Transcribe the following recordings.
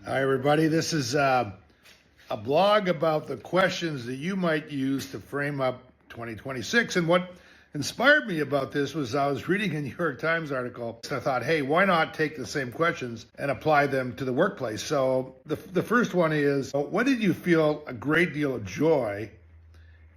Hi, everybody. This is a blog about the questions that you might use to frame up 2026. And what inspired me about this was I was reading a New York Times article, and I thought, hey, why not take the same questions and apply them to the workplace? So the first one is, when did you feel a great deal of joy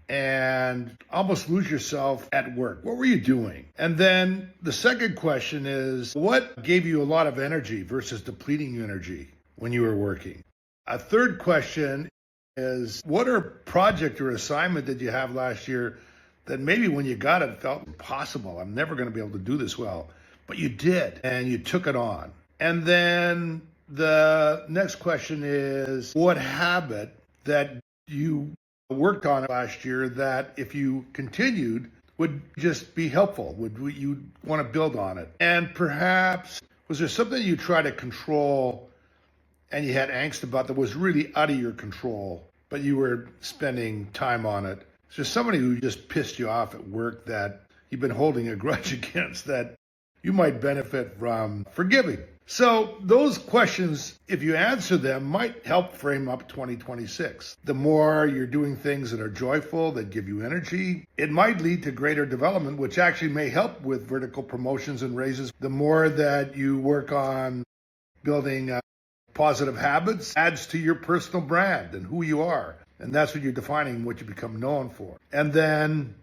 and almost lose yourself at work? What were you doing? And then the second question is, what gave you a lot of energy versus depleting you energy when you were working? A third question is, what are project or assignment that you have last year that maybe when you got it felt impossible? I'm never going to be able to do this well, but you did and you took it on. And then the next question is, what habit that you worked on last year that if you continued would just be helpful? Would you want to build on it? And perhaps, was there something you try to control and you had angst about that was really out of your control, but you were spending time on it? Is there somebody who just pissed you off at work that you've been holding a grudge against that you might benefit from forgiving? So those questions, if you answer them, might help frame up 2026. The more you're doing things that are joyful, that give you energy, it might lead to greater development, which actually may help with vertical promotions and raises. The more that you work on building positive habits, adds to your personal brand and who you are. And that's what you're defining, what you become known for. And then,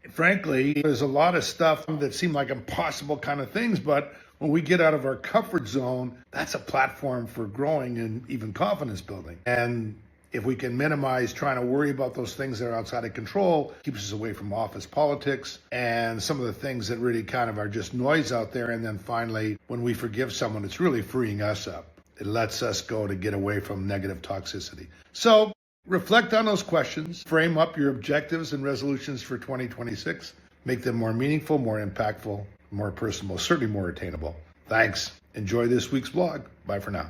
frankly, there's a lot of stuff that seem like impossible kind of things, but when we get out of our comfort zone, that's a platform for growing and even confidence building. And if we can minimize trying to worry about those things that are outside of control, keeps us away from office politics and some of the things that really kind of are just noise out there. And then finally, when we forgive someone, it's really freeing us up. It lets us go to get away from negative toxicity. So reflect on those questions, frame up your objectives and resolutions for 2026, make them more meaningful, more impactful, more personal, certainly more attainable. Thanks. Enjoy this week's blog. Bye for now.